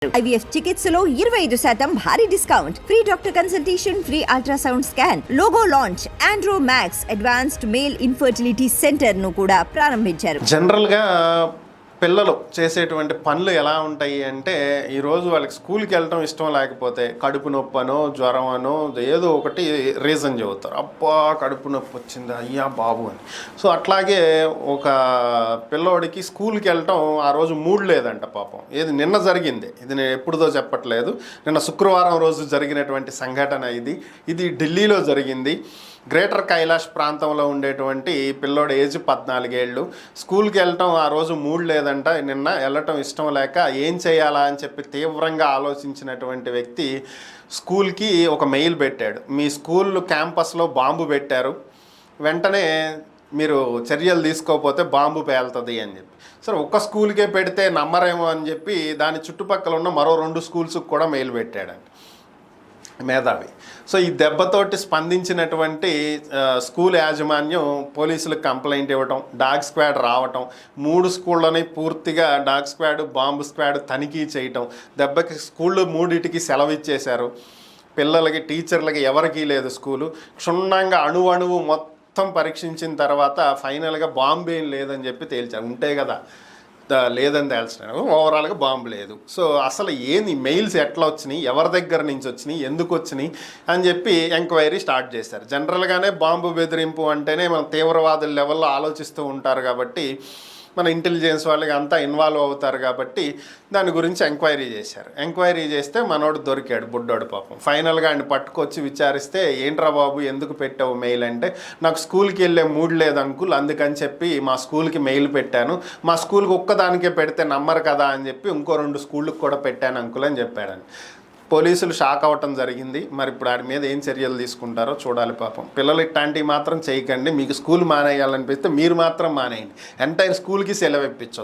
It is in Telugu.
IVF చికిత్సలో 25% భారీ discount, free doctor consultation, free ultrasound scan, logo launch, Andro max advanced male infertility centre ను కూడా ప్రారంభించారు. జనరల్ గా పిల్లలు చేసేటువంటి పనులు ఎలా ఉంటాయి అంటే, ఈరోజు వాళ్ళకి స్కూల్కి వెళ్ళటం ఇష్టం లేకపోతే కడుపు నొప్పనో జ్వరమనో ఏదో ఒకటి రీజన్ చెబుతారు. అబ్బా కడుపు నొప్పి వచ్చింది అయ్యా బాబు అని. సో అట్లాగే ఒక పిల్లోడికి స్కూల్కి వెళ్ళటం ఆ రోజు మూడ్ లేదంట పాపం. ఏది నిన్న జరిగింది, ఇది నేను ఎప్పుడుదో చెప్పట్లేదు, నిన్న శుక్రవారం రోజు జరిగినటువంటి సంఘటన ఇది ఢిల్లీలో జరిగింది. గ్రేటర్ కైలాష్ ప్రాంతంలో ఉండేటువంటి పిల్లోడు ఏజ్ 14 ఏళ్ళు. స్కూల్కి వెళ్ళటం ఆ రోజు మూడ్ లేదంట, నిన్న వెళ్ళటం ఇష్టం లేక ఏం చేయాలా అని చెప్పి తీవ్రంగా ఆలోచించినటువంటి వ్యక్తి స్కూల్కి ఒక మెయిల్ పెట్టాడు. మీ స్కూల్ క్యాంపస్లో బాంబు పెట్టారు, వెంటనే మీరు చర్యలు తీసుకోకపోతే బాంబు పేలుతుంది అని చెప్పి. సరే ఒక్క స్కూల్కే పెడితే నమ్మరేమో అని చెప్పి దాని చుట్టుపక్కల ఉన్న మరో 2 స్కూల్స్కి కూడా మెయిల్ పెట్టాడండి మేధావి. సో ఈ దెబ్బతోటి స్పందించినటువంటి స్కూల్ యాజమాన్యం పోలీసులకు కంప్లైంట్ ఇవ్వటం, డాగ్ స్క్వాడ్ రావటం, 3 స్కూళ్ళని పూర్తిగా డాగ్ స్క్వాడ్ బాంబు స్క్వాడ్ తనిఖీ చేయటం, దెబ్బకి స్కూళ్ళు 3టికి సెలవు ఇచ్చేశారు. పిల్లలకి టీచర్లకి ఎవరికీ లేదు స్కూలు. క్షుణ్ణంగా అణువు మొత్తం పరీక్షించిన తర్వాత ఫైనల్గా బాంబు ఏం లేదని చెప్పి తేల్చారు. ఉంటే కదా లేదని తేల్చినారు, ఓవరాల్గా బాంబు లేదు. సో అసలు ఏంది మెయిల్స్ ఎట్లా వచ్చినాయి, ఎవరి దగ్గర నుంచి వచ్చినాయి, ఎందుకు వచ్చినాయి అని చెప్పి ఎంక్వైరీ స్టార్ట్ చేశారు. జనరల్గానే బాంబు బెదిరింపు అంటేనే మన తీవ్రవాదుల లెవెల్లో ఆలోచిస్తూ ఉంటారు కాబట్టి, మన ఇంటెలిజెన్స్ వాళ్ళకి అంతా ఇన్వాల్వ్ అవుతారు కాబట్టి దాని గురించి ఎంక్వైరీ చేశారు. ఎంక్వైరీ చేస్తే మనోడు దొరికాడు, బుడ్డోడు పాపం. ఫైనల్గా ఆయన పట్టుకొచ్చి విచారిస్తే, ఏంట్రా బాబు ఎందుకు పెట్టావు మెయిల్ అంటే, నాకు స్కూల్కి వెళ్ళే మూడ్ లేదు అంకుల్, అందుకని చెప్పి మా స్కూల్కి మెయిల్ పెట్టాను, మా స్కూల్కి ఒక్కదానికే పెడితే నమ్మరు కదా అని చెప్పి ఇంకో 2 స్కూళ్ళకి కూడా పెట్టాను అంకుల్ అని చెప్పాడని. పోలీసులు షాక్ అవ్వటం జరిగింది. మరి ఇప్పుడు వాడి మీద ఏం చర్యలు తీసుకుంటారో చూడాలి పాపం. పిల్లలు ఇట్లాంటివి మాత్రం చేయకండి. మీకు స్కూల్ మానేయాలనిపిస్తే మీరు మాత్రం మానేయండి, ఎంటైర్ స్కూల్కి సెలవు ఇప్పించొద్దు.